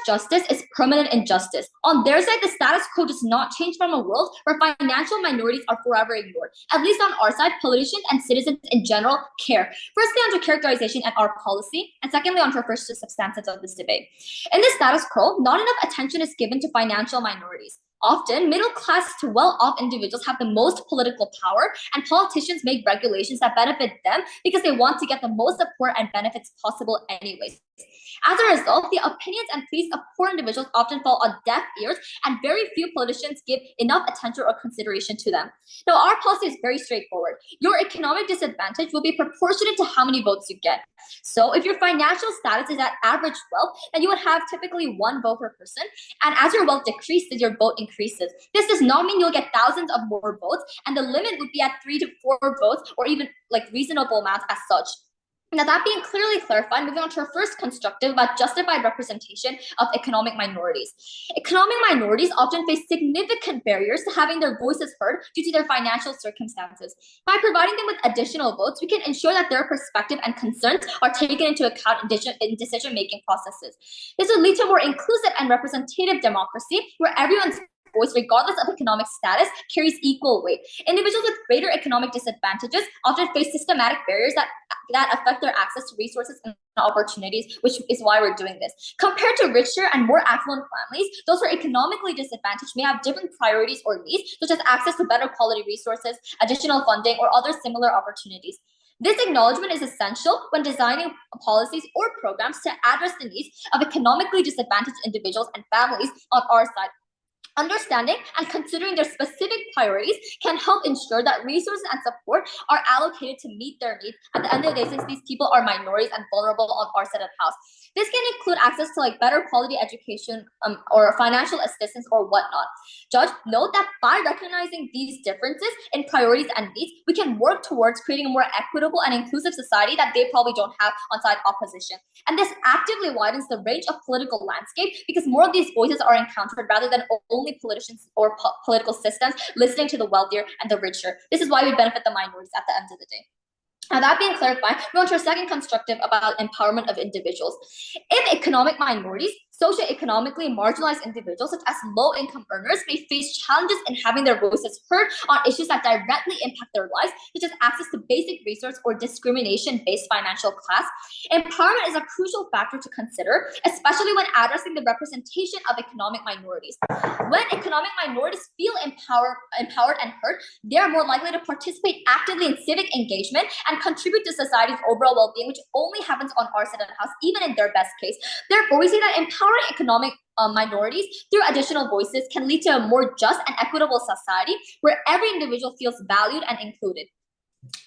justice is permanent injustice. On their side, the status quo does not change from a world where financial minorities are forever ignored. At least on our side, politicians and citizens in general care. Firstly, onto characterization and our policy, and secondly, onto first the substances of this debate. In the status quo, not enough attention is given to financial minorities. Often, middle-class to well-off individuals have the most political power, and politicians make regulations that benefit them because they want to get the most support and benefits possible anyways. As a result, the opinions and pleas of poor individuals often fall on deaf ears, and very few politicians give enough attention or consideration to them. Now, our policy is very straightforward. Your economic disadvantage will be proportionate to how many votes you get. So if your financial status is at average wealth, then you would have typically one vote per person. And as your wealth decreases, your vote increases. This does not mean you'll get thousands of more votes, and the limit would be at 3 to 4 votes, or even like reasonable amounts as such. Now, that being clearly clarified, moving on to our first constructive about justified representation of economic minorities. Economic minorities often face significant barriers to having their voices heard due to their financial circumstances. By providing them with additional votes, we can ensure that their perspective and concerns are taken into account in decision-making processes. This would lead to a more inclusive and representative democracy where everyone's voice, regardless of economic status, carries equal weight. Individuals with greater economic disadvantages often face systematic barriers that affect their access to resources and opportunities, which is why we're doing this. Compared to richer and more affluent families, those who are economically disadvantaged may have different priorities or needs, such as access to better quality resources, additional funding, or other similar opportunities. This acknowledgement is essential when designing policies or programs to address the needs of economically disadvantaged individuals and families on our side. Understanding and considering their specific priorities can help ensure that resources and support are allocated to meet their needs at the end of the day, since these people are minorities and vulnerable on our side of the house. This can include access to better quality education or financial assistance or whatnot. Judge, note that by recognizing these differences in priorities and needs, we can work towards creating a more equitable and inclusive society that they probably don't have on side opposition. And this actively widens the range of political landscape because more of these voices are encountered rather than only politicians or political systems listening to the wealthier and the richer. This is why we benefit the minorities at the end of the day. Now, that being clarified, we want to our second constructive about empowerment of individuals. If economic minorities, socioeconomically marginalized individuals such as low-income earners may face challenges in having their voices heard on issues that directly impact their lives, such as access to basic resource or discrimination-based financial class, empowerment is a crucial factor to consider, especially when addressing the representation of economic minorities. When economic minorities feel empowered and heard, they are more likely to participate actively in civic engagement and contribute to society's overall well-being, which only happens on our side of the house, even in their best case. Therefore, we see that empowering economic minorities through additional voices can lead to a more just and equitable society where every individual feels valued and included.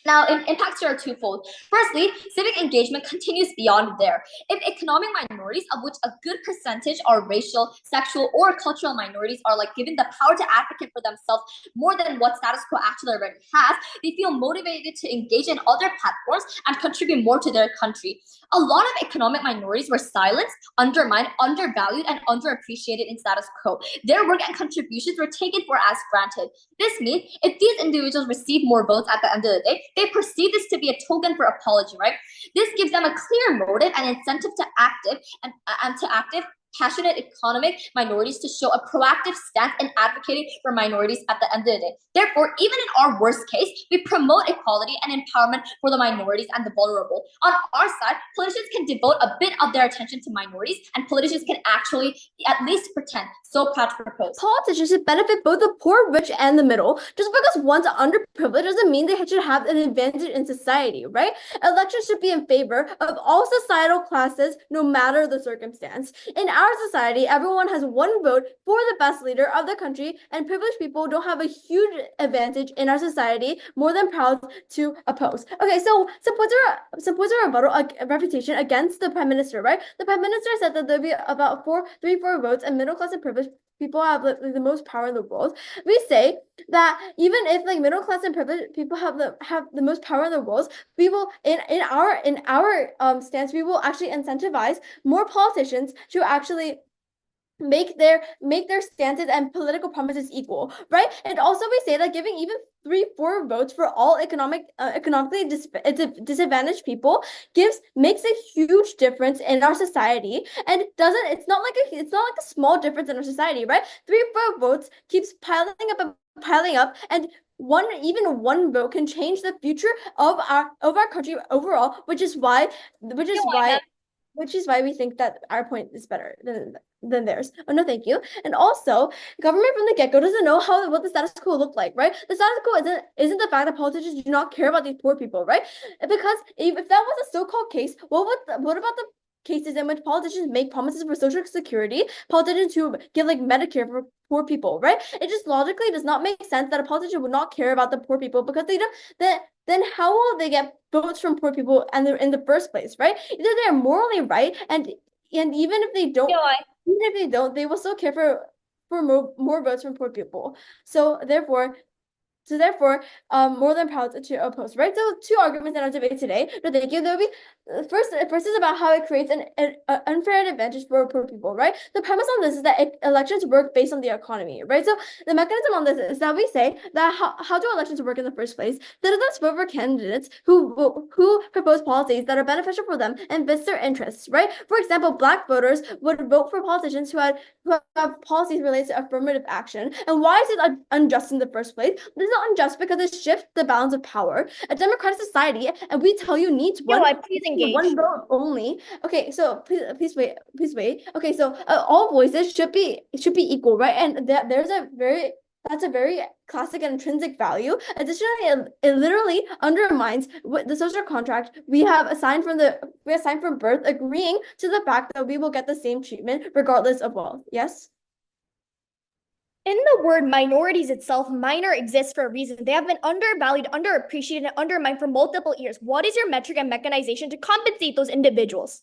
Now, impacts here are twofold. Firstly, civic engagement continues beyond there. If economic minorities, of which a good percentage are racial, sexual, or cultural minorities, are given the power to advocate for themselves more than what status quo actually already has, they feel motivated to engage in other platforms and contribute more to their country. A lot of economic minorities were silenced, undermined, undervalued, and underappreciated in status quo. Their work and contributions were taken for as granted. This means if these individuals receive more votes at the end of the day, they perceive this to be a token for apology, right? This gives them a clear motive and incentive to active passionate economic minorities to show a proactive stance in advocating for minorities at the end of the day. Therefore, even in our worst case, we promote equality and empowerment for the minorities and the vulnerable. On our side, politicians can devote a bit of their attention to minorities, and politicians can actually at least pretend. So proud to propose. Politicians should benefit both the poor, rich, and the middle. Just because one's underprivileged doesn't mean they should have an advantage in society, right? Elections should be in favor of all societal classes, no matter the circumstance. In our society, everyone has one vote for the best leader of the country, and privileged people don't have a huge advantage in our society, more than proud to oppose. Okay, so some points are rebuttal refutation against the prime minister, right? The prime minister said that there'll be about 4 votes, and middle class and privileged people have the most power in the world. We say that even if middle class and privileged people have the most power in the world, we will in our stance, we will actually incentivize more politicians to actually make their stances and political promises equal, right? And also we say that giving even 3-4 votes for all economically disadvantaged people makes a huge difference in our society, and doesn't it's not like a small difference in our society, right? 3-4 votes keeps piling up, and even one vote can change the future of our country overall, which is why we think that our point is better than theirs. Oh no, thank you. And also, government from the get-go doesn't know what the status quo looked like, right? The status quo isn't the fact that politicians do not care about these poor people, right? Because if that was a so-called case, what about the cases in which politicians make promises for social security, politicians who give like Medicare for poor people, right? It just logically does not make sense that a politician would not care about the poor people, because they don't then how will they get votes from poor people and they're in the first place, right? Either they're morally right, and even if they don't, they will still care for more votes from poor people. So therefore, more than proud to oppose, right? So 2 arguments in our debate today. No, thank you. There will be first is about how it creates an unfair advantage for poor people, right? The premise on this is that elections work based on the economy, right? So the mechanism on this is that we say that how do elections work in the first place? Citizens vote for candidates who propose policies that are beneficial for them and fits their interests, right? For example, Black voters would vote for politicians who have policies related to affirmative action. And why is it unjust in the first place? This is unjust because it shifts the balance of power. A democratic society, and we tell you, needs one vote only. Okay, so please wait. Okay, so all voices should be equal, right? And that's a very classic and intrinsic value. Additionally, it literally undermines the social contract we have assigned from birth, agreeing to the fact that we will get the same treatment regardless of wealth. Yes? In the word minorities itself, minor exists for a reason. They have been undervalued, underappreciated, and undermined for multiple years. What is your metric and mechanization to compensate those individuals?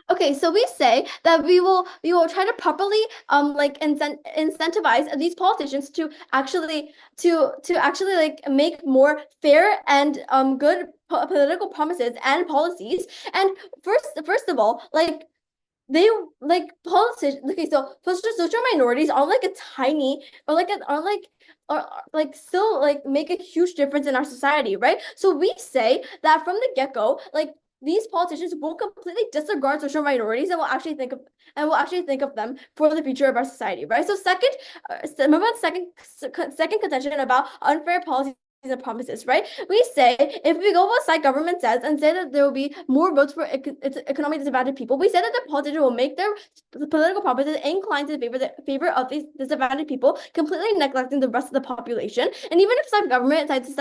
Okay, so we say that we will try to properly incentivize these politicians to actually like make more fair and good political promises and policies. And first of all, like they like politicians. Okay, so social minorities are like a tiny or like still like make a huge difference in our society, right? So we say that from the get-go, like these politicians won't completely disregard social minorities and will actually think of them for the future of our society, right? So second contention about unfair policies and promises, right? We say if we go what government says and say that there will be more votes for economically disadvantaged people, we say that the politician will make their political promises inclined to favor of these disadvantaged people, completely neglecting the rest of the population. And even if some government decides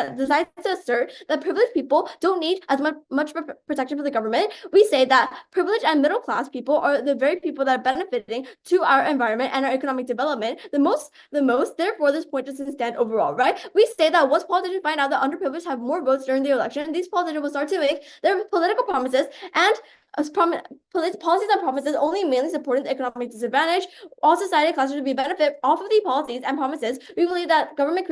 to assert that privileged people don't need as much protection from the government, we say that privileged and middle class people are the very people that are benefiting to our environment and our economic development the most. Therefore, this point doesn't stand overall, right? We say that once politicians find out that underprivileged have more votes during the election, these politicians will start to make their political promises and policies and promises only mainly supporting the economic disadvantage. All society classes should be benefit off of the policies and promises. We believe that government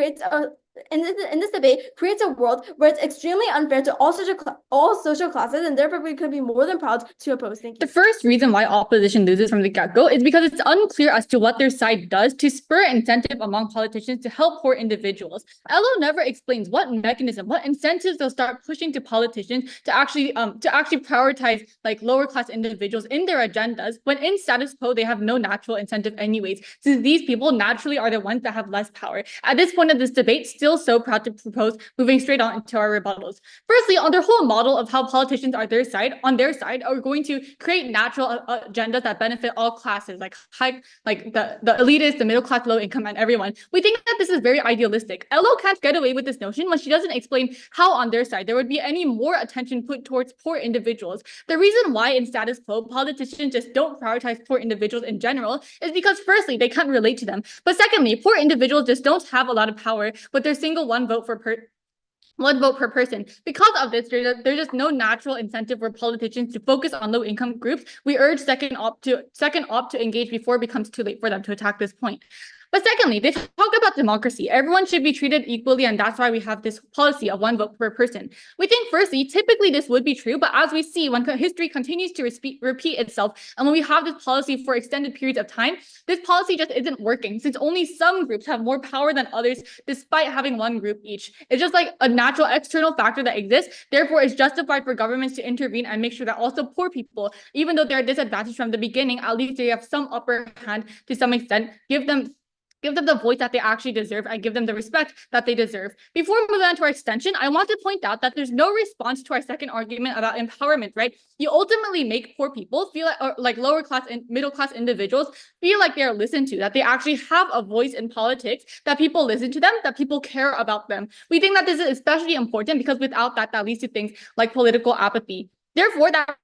in this debate creates a world where it's extremely unfair to all social classes, and therefore we could be more than proud to oppose. Thank you. The first reason why opposition loses from the get-go is because it's unclear as to what their side does to spur incentive among politicians to help poor individuals. LO never explains what mechanism, what incentives they'll start pushing to politicians to actually prioritize like lower class individuals in their agendas, when in status quo they have no natural incentive anyways, since these people naturally are the ones that have less power. At this point of this debate, still so proud to propose moving straight on into our rebuttals. Firstly, on their whole model of how politicians are on their side are going to create natural agendas that benefit all classes, like the elitists, the middle class, low income, and everyone. We think that this is very idealistic. LO can't get away with this notion when she doesn't explain how on their side there would be any more attention put towards poor individuals. The reason why in status quo politicians just don't prioritize poor individuals in general is because firstly, they can't relate to them. But secondly, poor individuals just don't have a lot of power with their single one vote per person. Because of this, there's just no natural incentive for politicians to focus on low-income groups. We urge second op to engage before it becomes too late for them to attack this point. But secondly, they talk about democracy. Everyone should be treated equally, and that's why we have this policy of one vote per person. We think firstly, typically this would be true, but as we see, when history continues to repeat itself, and when we have this policy for extended periods of time, this policy just isn't working, since only some groups have more power than others, despite having one group each. It's just like a natural external factor that exists. Therefore, it's justified for governments to intervene and make sure that also poor people, even though they're disadvantaged from the beginning, at least they have some upper hand to some extent, give them the voice that they actually deserve and give them the respect that they deserve. Before moving on to our extension, I want to point out that there's no response to our second argument about empowerment, right? You ultimately make poor people feel like, or like lower class and middle class individuals feel like they're listened to, that they actually have a voice in politics, that people listen to them, that people care about them. We think that this is especially important because without that, that leads to things like political apathy. Therefore, that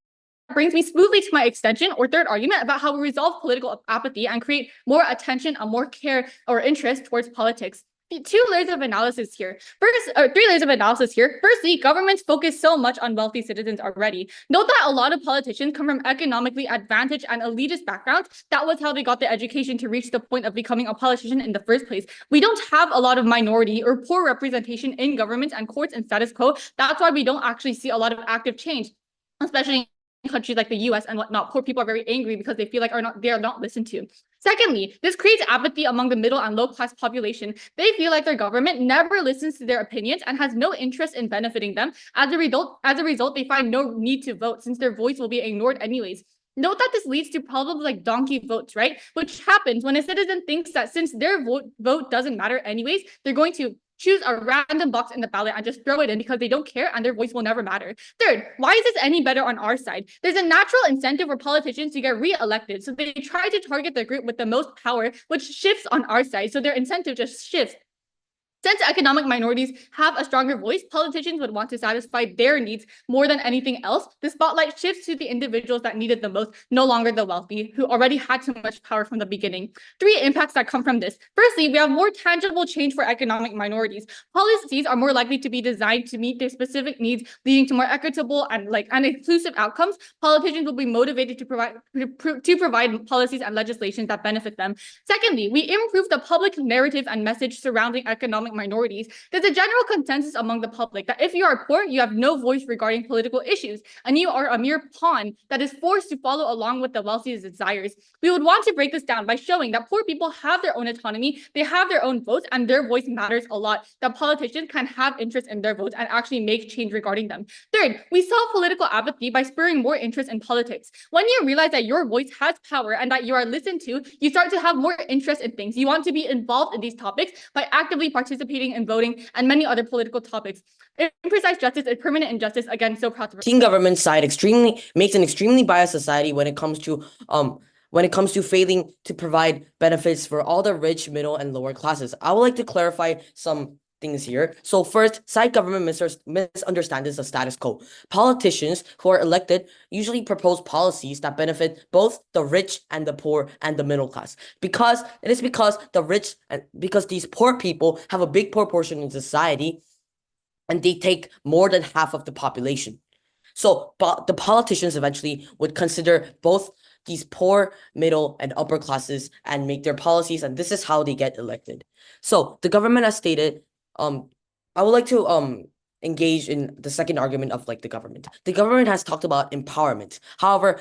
brings me smoothly to my extension or third argument about how we resolve political apathy and create more attention and more care or interest towards politics. Two layers of analysis here. Three layers of analysis here. Firstly, governments focus so much on wealthy citizens already. Note that a lot of politicians come from economically advantaged and elitist backgrounds. That was how they got the education to reach the point of becoming a politician in the first place. We don't have a lot of minority or poor representation in governments and courts and status quo. That's why we don't actually see a lot of active change, especially in countries like the US and whatnot. Poor people are very angry because they feel like they are not listened to. Secondly, this creates apathy among the middle and low class population. They feel like their government never listens to their opinions and has no interest in benefiting them. As a result, they find no need to vote since their voice will be ignored anyways. Note that this leads to problems like donkey votes, right? Which happens when a citizen thinks that since their vote doesn't matter anyways, they're going to choose a random box in the ballot and just throw it in because they don't care and their voice will never matter. Third, why is this any better on our side? There's a natural incentive for politicians to get re-elected, so they try to target the group with the most power, which shifts on our side, so their incentive just shifts. Since economic minorities have a stronger voice, politicians would want to satisfy their needs more than anything else. The spotlight shifts to the individuals that needed the most, no longer the wealthy, who already had too much power from the beginning. Three impacts that come from this. Firstly, we have more tangible change for economic minorities. Policies are more likely to be designed to meet their specific needs, leading to more equitable and inclusive outcomes. Politicians will be motivated to provide policies and legislation that benefit them. Secondly, we improve the public narrative and message surrounding economic minorities. There's a general consensus among the public that if you are poor, you have no voice regarding political issues, and you are a mere pawn that is forced to follow along with the wealthy's desires. We would want to break this down by showing that poor people have their own autonomy, they have their own votes, and their voice matters a lot, that politicians can have interest in their votes and actually make change regarding them. Third, we solve political apathy by spurring more interest in politics. When you realize that your voice has power and that you are listened to, you start to have more interest in things. You want to be involved in these topics by actively participating in voting and many other political topics. Imprecise justice is permanent injustice. Again, so proud to Teen government side makes an extremely biased society when it comes to failing to provide benefits for all the rich, middle, and lower classes. I would like to clarify some things here. So first, side government misunderstands the status quo. Politicians who are elected usually propose policies that benefit both the rich and the poor and the middle class. Because these poor people have a big proportion in society and they take more than half of the population. So the politicians eventually would consider both these poor, middle, and upper classes and make their policies, and this is how they get elected. So the government has stated, I would like to engage in the second argument of the government. The government has talked about empowerment. However,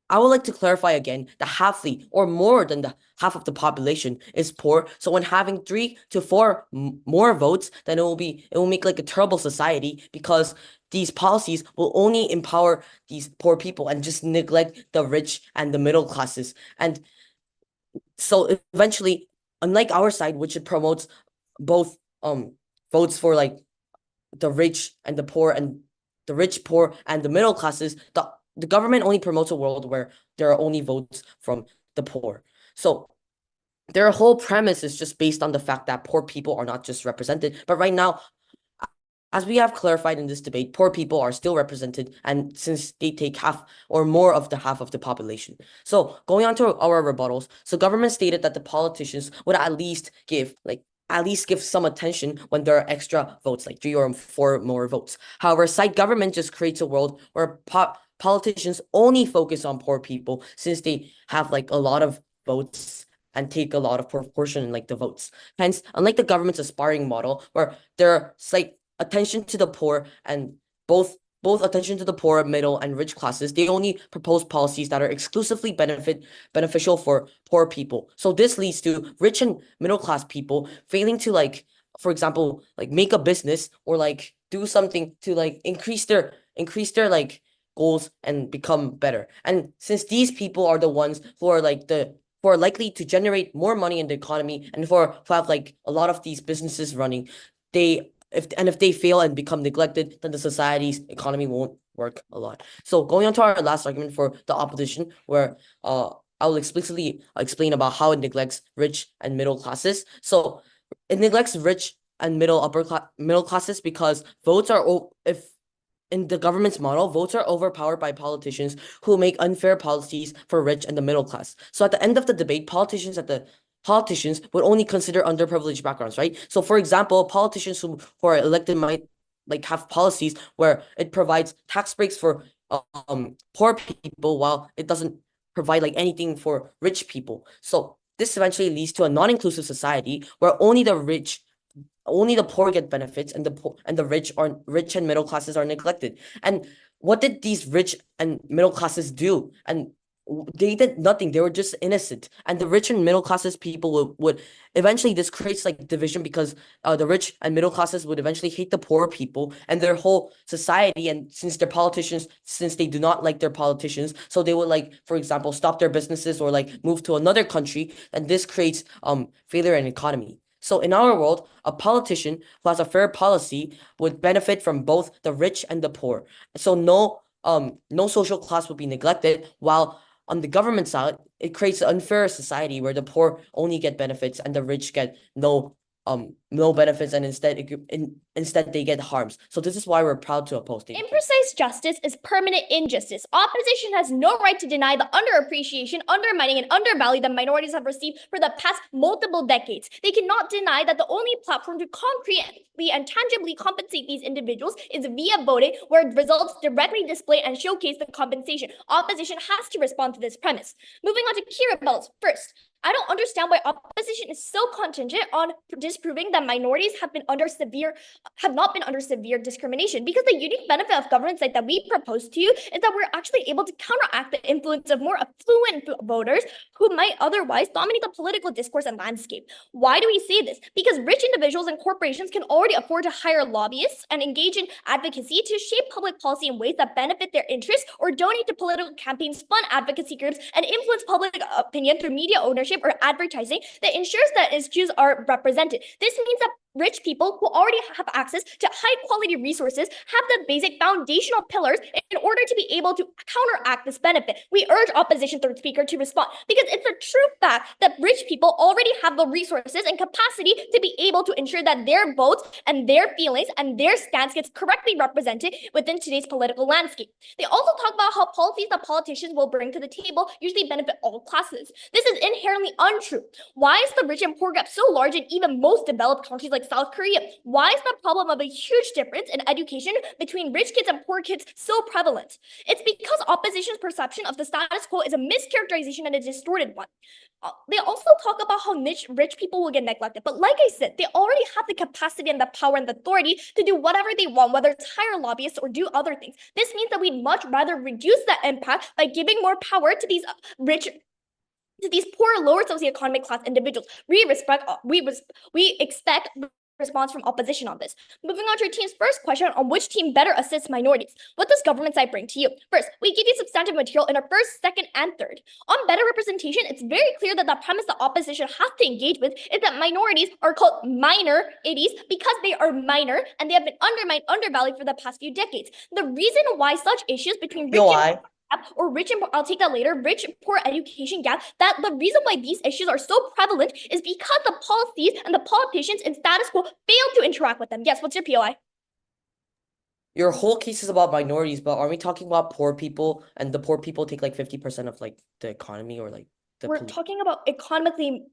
I would like to clarify again that or more than the half of the population is poor. So when having 3 to 4 more votes, then it will make a terrible society, because these policies will only empower these poor people and just neglect the rich and the middle classes. And so eventually, unlike our side, which it promotes both votes for the rich and the poor, and the rich, poor, and the middle classes, the government only promotes a world where there are only votes from the poor. So their whole premise is just based on the fact that poor people are not just represented, but right now, as we have clarified in this debate, poor people are still represented, and since they take half or more of the half of the population. So going on to our rebuttals, so government stated that the politicians would at least give some attention when there are extra votes, like 3 or 4 more votes. However, side government just creates a world where politicians only focus on poor people, since they have a lot of votes and take a lot of proportion in the votes. Hence, unlike the government's aspiring model, where there's attention to the poor and both attention to the poor, middle, and rich classes, they only propose policies that are exclusively beneficial for poor people. So this leads to rich and middle class people failing to, like, for example, like make a business or like do something to like increase their like goals and become better. And since these people are the ones who are like who are likely to generate more money in the economy and who have like a lot of these businesses running, if they fail and become neglected, then the society's economy won't work a lot. So going on to our last argument for the opposition, where I will explicitly explain about how it neglects rich and middle classes. So it neglects rich and middle classes because votes are if in the government's model, votes are overpowered by politicians who make unfair policies for rich and the middle class. So at the end of the debate, politicians would only consider underprivileged backgrounds, right? So for example, politicians who are elected might like have policies where it provides tax breaks for poor people while it doesn't provide like anything for rich people. So this eventually leads to a non-inclusive society where only the poor get benefits and the rich and middle classes are neglected. And what did these rich and middle classes do? And they did nothing. They were just innocent. And the rich and middle classes people would eventually, this creates like division because the rich and middle classes would eventually hate the poor people and their whole society. And since they do not like their politicians, so they would, like, for example, stop their businesses or like move to another country. And this creates failure in economy. So in our world, a politician who has a fair policy would benefit from both the rich and the poor. So no social class would be neglected, while on the government side, it creates an unfair society where the poor only get benefits and the rich get no benefits, and instead they get harms. So this is why we're proud to oppose the Imprecise justice is permanent injustice. Opposition has no right to deny the underappreciation, undermining, and undervalue that minorities have received for the past multiple decades. They cannot deny that the only platform to concretely and tangibly compensate these individuals is via voting, where results directly display and showcase the compensation. Opposition has to respond to this premise. Moving on to key rebuttals. First, I don't understand why opposition is so contingent on disproving that minorities have not been under severe discrimination, because the unique benefit of governance that we propose to you is that we're actually able to counteract the influence of more affluent voters who might otherwise dominate the political discourse and landscape. Why do we say this? Because rich individuals and corporations can already afford to hire lobbyists and engage in advocacy to shape public policy in ways that benefit their interests, or donate to political campaigns, fund advocacy groups, and influence public opinion through media ownership or advertising that ensures that issues are represented. This means that rich people who already have access to high quality resources have the basic foundational pillars in order to be able to counteract this benefit. We urge opposition third speaker to respond, because it's a true fact that rich people already have the resources and capacity to be able to ensure that their votes and their feelings and their stance gets correctly represented within today's political landscape. They also talk about how policies that politicians will bring to the table usually benefit all classes. This is inherently untrue. Why is the rich and poor gap so large in even most developed countries like South Korea? Why is the problem of a huge difference in education between rich kids and poor kids so prevalent? It's because opposition's perception of the status quo is a mischaracterization and a distorted one. They also talk about how rich people will get neglected. But like I said, they already have the capacity and the power and the authority to do whatever they want, whether it's hire lobbyists or do other things. This means that we'd much rather reduce that impact by giving more power to these poor, lower socioeconomic class individuals. We expect response from opposition on this. Moving on to your team's first question on which team better assists minorities. What does government side bring to you? First, we give you substantive material in our first, second, and third. On better representation, it's very clear that the premise the opposition has to engage with is that minorities are called minorities because they are minor and they have been undermined, undervalued for the past few decades. The reason why such issues between rich and or rich and poor, I'll take that later, rich poor education gap, that the reason why these issues are so prevalent is because the policies and the politicians and status quo fail to interact with them. Yes, what's your POI? Your whole case is about minorities, but are we talking about poor people, and the poor people take like 50% of like the economy, or like We're talking about economically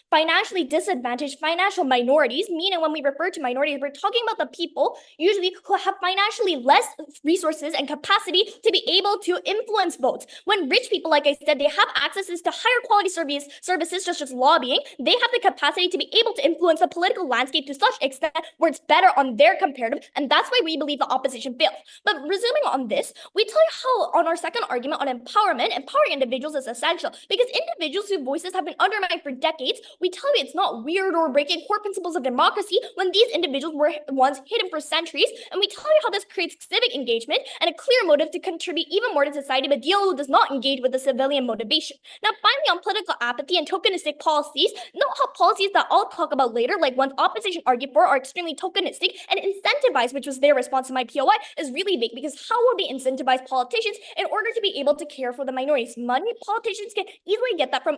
financially disadvantaged financial minorities, meaning when we refer to minorities, we're talking about the people usually who have financially less resources and capacity to be able to influence votes. When rich people, like I said, they have access to higher quality services such as lobbying, they have the capacity to be able to influence the political landscape to such extent where it's better on their comparative, and that's why we believe the opposition fails. But resuming on this, we tell you how on our second argument on empowering individuals is essential because individuals whose voices have been undermined for decades, we tell you it's not weird or breaking core principles of democracy when these individuals were once hidden for centuries, and we tell you how this creates civic engagement and a clear motive to contribute even more to society, but DLO does not engage with the civilian motivation. Now, finally, on political apathy and tokenistic policies, note how policies that I'll talk about later, like ones opposition argue for, are extremely tokenistic and incentivized, which was their response to my POI, is really big because how will they incentivize politicians in order to be able to care for the minorities? Money, politicians can easily get that from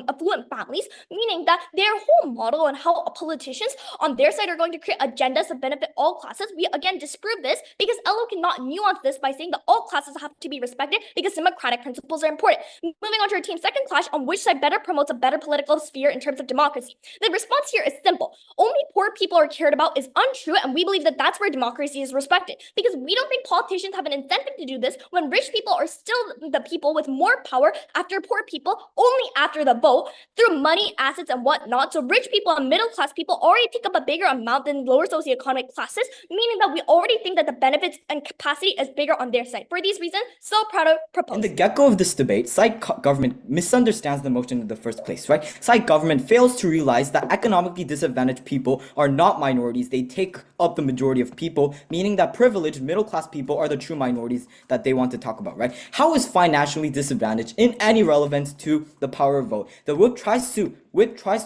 affluent families, meaning that their whole model on how politicians on their side are going to create agendas that benefit all classes. We again disprove this because LO cannot nuance this by saying that all classes have to be respected because democratic principles are important. Moving on to our team's second clash on which side better promotes a better political sphere in terms of democracy. The response here is simple. Only poor people are cared about is untrue, and we believe that that's where democracy is respected because we don't think politicians have an incentive to do this when rich people are still the people with more power after poor people only after the vote through money, assets, and whatnot. So rich people and middle class people already take up a bigger amount than lower socioeconomic classes, meaning that we already think that the benefits and capacity is bigger on their side. For these reasons, so proud of propose. In the get-go of this debate, side government misunderstands the motion in the first place, right? Side government fails to realize that economically disadvantaged people are not minorities. They take up the majority of people, meaning that privileged middle-class people are the true minorities that they want to talk about, right? How is financially disadvantaged in any relevance to the power of vote? The whip tries to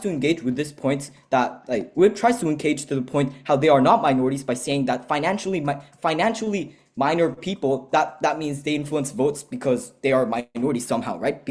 engage with this point that whip tries to engage to the point how they are not minorities by saying that financially minor people, that means they influence votes because they are minorities somehow, right?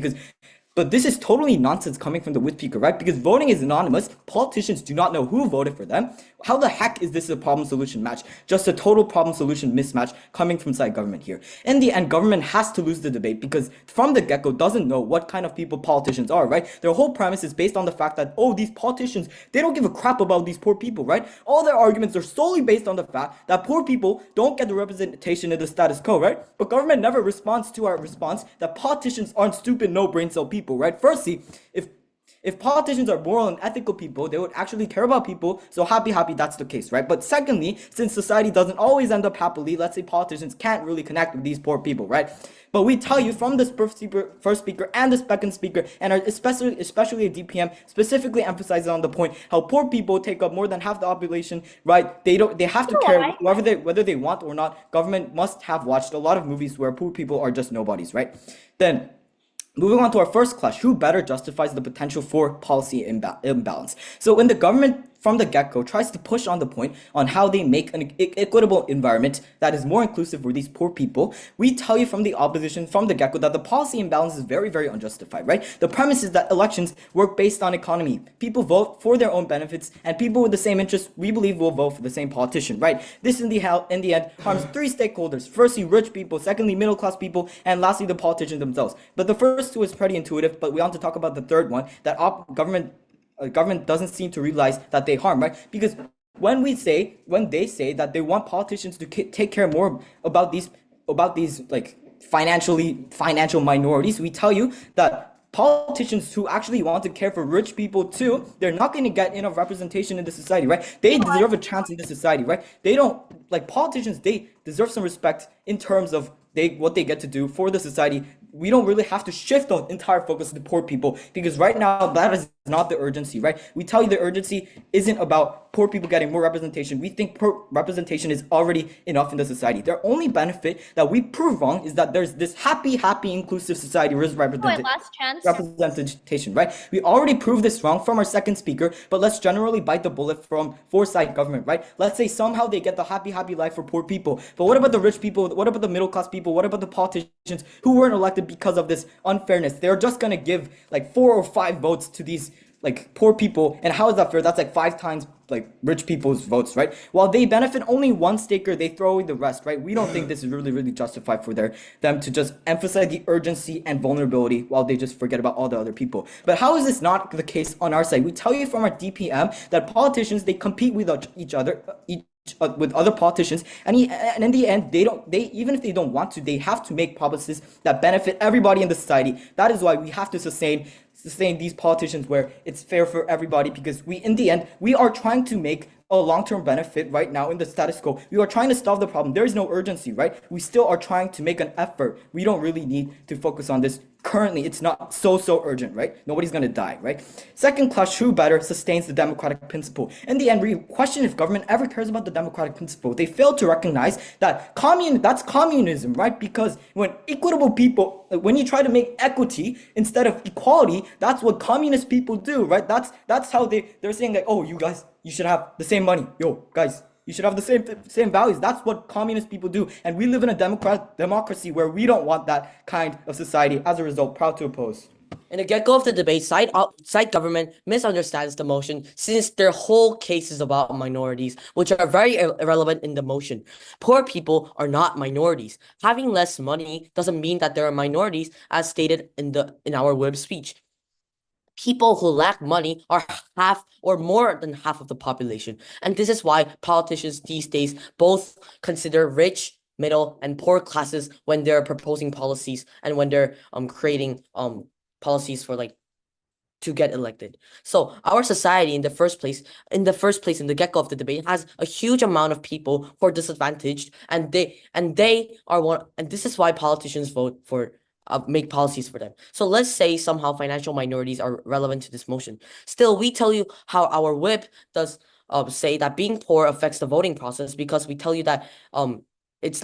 But this is totally nonsense coming from the wit speaker, right? Because voting is anonymous. Politicians do not know who voted for them. How the heck is this a problem-solution match? Just a total problem-solution mismatch coming from side government here. In the end, government has to lose the debate because from the get-go doesn't know what kind of people politicians are, right? Their whole premise is based on the fact that, oh, these politicians, they don't give a crap about these poor people, right? All their arguments are solely based on the fact that poor people don't get the representation in the status quo, right? But government never responds to our response that politicians aren't stupid, no-brain cell people, right? Firstly, if politicians are moral and ethical people, they would actually care about people. So happy that's the case, right? But secondly, since society doesn't always end up happily, let's say politicians can't really connect with these poor people, right? But we tell you from this first speaker and the second speaker, and especially a DPM, specifically emphasizes on the point how poor people take up more than half the population, right? They have to care whether they want or not. Government must have watched a lot of movies where poor people are just nobodies, right? Then, moving on to our first clash, who better justifies the potential for policy imbalance? So when the government from the get-go tries to push on the point on how they make an equitable environment that is more inclusive for these poor people, we tell you from the opposition from the get-go that the policy imbalance is very, very unjustified, right? The premise is that elections work based on economy. People vote for their own benefits, and people with the same interests, we believe, will vote for the same politician, right? This in the end harms three stakeholders. Firstly, rich people. Secondly, middle-class people. And lastly, the politicians themselves. But the first two is pretty intuitive, but we want to talk about the third one, that government doesn't seem to realize that they harm, right? Because when they say that they want politicians to take care more about these like financial minorities, we tell you that politicians who actually want to care for rich people too, they're not going to get enough representation in the society, right? They deserve a chance in the society, right? They don't, like, politicians, they deserve some respect in terms of what they get to do for the society. We don't really have to shift the entire focus to poor people because right now that is not the urgency, right? We tell you the urgency isn't about poor people getting more representation. We think representation is already enough in the society. Their only benefit that we prove wrong is that there's this happy, inclusive society with representation, right? We already proved this wrong from our second speaker, but let's generally bite the bullet from foresight government, right? Let's say somehow they get the happy life for poor people. But what about the rich people? What about the middle class people? What about the politicians who weren't elected because of this unfairness? They're just going to give like 4 or 5 votes to these like poor people, and how is that fair? That's like 5 times like rich people's votes, right? While they benefit only one staker, they throw away the rest, right? We don't think this is really justified for them to just emphasize the urgency and vulnerability while they just forget about all the other people. But how is this not the case on our side? We tell you from our DPM that politicians, they compete with each other, with other politicians, and in the end, they even if they don't want to, they have to make policies that benefit everybody in the society. That is why we have to sustain these politicians where it's fair for everybody, because in the end we are trying to make a long-term benefit right now in the status quo. We are trying to solve the problem. There is no urgency, right? We still are trying to make an effort. We don't really need to focus on this. Currently, it's not so urgent, right? Nobody's gonna die, right? Second class true better sustains the democratic principle. In the end, we question if government ever cares about the democratic principle. They fail to recognize that that's communism, right? Because when when you try to make equity instead of equality, that's what communist people do, right? That's how they're saying like, oh, you guys, you should have the same money. Yo, guys, you should have the same values. That's what communist people do. And we live in a democracy where we don't want that kind of society. As a result, proud to oppose. In the get-go of the debate, side government misunderstands the motion since their whole case is about minorities, which are very irrelevant in the motion. Poor people are not minorities. Having less money doesn't mean that there are minorities, as stated in our web speech. People who lack money are half or more than half of the population. And this is why politicians these days both consider rich, middle, and poor classes when they're proposing policies and when they're creating policies for like to get elected. So our society in the first place, in the get-go of the debate, has a huge amount of people who are disadvantaged, and they are one, and this is why politicians vote for make policies for them. So let's say somehow financial minorities are relevant to this motion. Still, we tell you how our whip does say that being poor affects the voting process, because we tell you that it's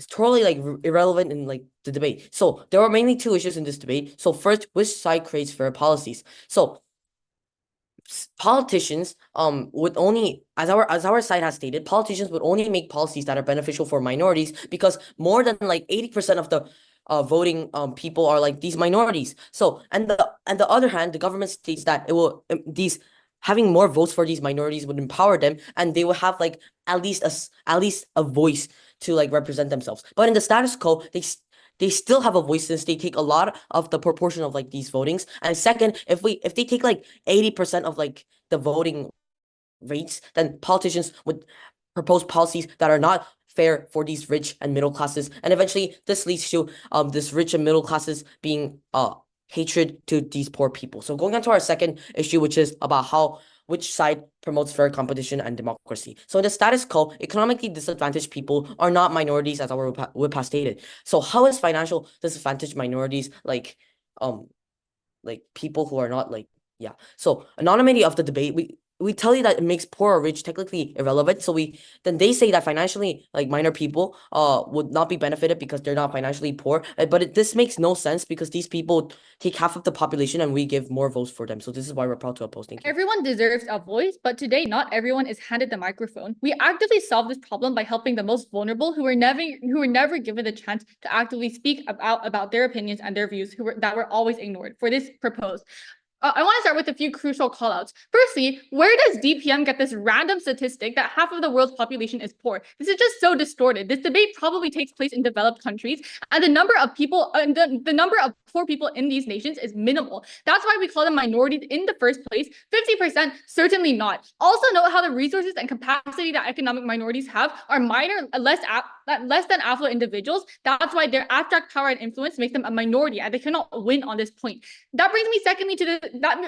totally like irrelevant in like the debate. So there are mainly two issues in this debate. So first, which side creates fair policies? So politicians would only, as our side has stated, politicians would only make policies that are beneficial for minorities, because more than like 80% of the voting people are like these minorities. So and the other hand, the government states that it will having more votes for these minorities would empower them, and they will have like at least a voice to like represent themselves. But in the status quo, they still have a voice since they take a lot of the proportion of like these votings. And second, if they take like 80% of like the voting rates, then politicians would propose policies that are not fair for these rich and middle classes. And eventually this leads to this rich and middle classes being hatred to these poor people. So going on to our second issue, which is about which side promotes fair competition and democracy. So in the status quo, economically disadvantaged people are not minorities, as our whip has stated. So how is financial disadvantaged minorities like people who are not like, yeah. So anonymity of the debate, we tell you that it makes poor or rich technically irrelevant. So then they say that financially like minor people would not be benefited because they're not financially poor. But this makes no sense, because these people take half of the population and we give more votes for them. So this is why we're proud to oppose. Thank you. Everyone deserves a voice, but today not everyone is handed the microphone. We actively solve this problem by helping the most vulnerable who were never given the chance to actively speak about their opinions and their views, that were always ignored. For this proposed, I want to start with a few crucial callouts. Firstly, where does DPM get this random statistic that half of the world's population is poor? This is just so distorted. This debate probably takes place in developed countries, and the number of people, the number of poor people in these nations is minimal. That's why we call them minorities in the first place. 50%, certainly not. Also note how the resources and capacity that economic minorities have are less than affluent individuals. That's why their abstract power and influence makes them a minority, and they cannot win on this point. That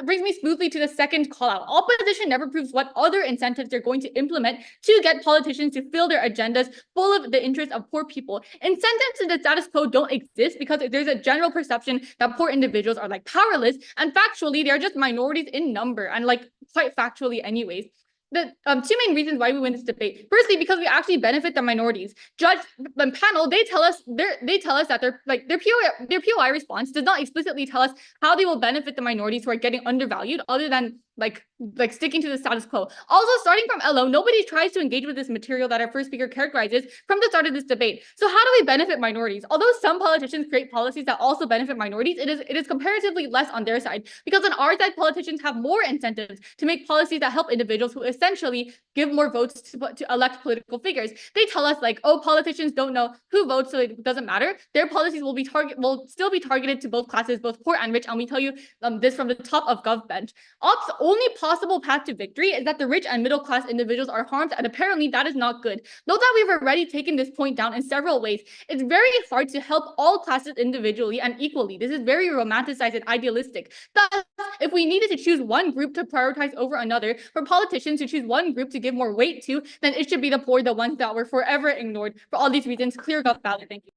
brings me smoothly to the second call out. Opposition never proves what other incentives they're going to implement to get politicians to fill their agendas full of the interests of poor people. Incentives in the status quo don't exist because there's a general perception that poor individuals are like powerless, and factually they're just minorities in number, and like quite factually anyways. The two main reasons why we win this debate. Firstly, because we actually benefit the minorities. Judge the panel, they tell us that their POI response does not explicitly tell us how they will benefit the minorities who are getting undervalued, other than like sticking to the status quo. Also, starting from LO, nobody tries to engage with this material that our first speaker characterizes from the start of this debate. So how do we benefit minorities? Although some politicians create policies that also benefit minorities, it is comparatively less on their side, because on our side, politicians have more incentives to make policies that help individuals who essentially give more votes to elect political figures. They tell us like, oh, politicians don't know who votes, so it doesn't matter. Their policies will still be targeted to both classes, both poor and rich. And we tell you this from the top of GovBench. Op's only possible path to victory is that the rich and middle class individuals are harmed, and apparently that is not good. Note that we've already taken this point down in several ways. It's very hard to help all classes individually and equally. This is very romanticized and idealistic. Thus, if we needed to choose one group to prioritize over another, for politicians to choose one group to give more weight to, then it should be the poor, the ones that were forever ignored. For all these reasons, clear Gov ballot. Thank you.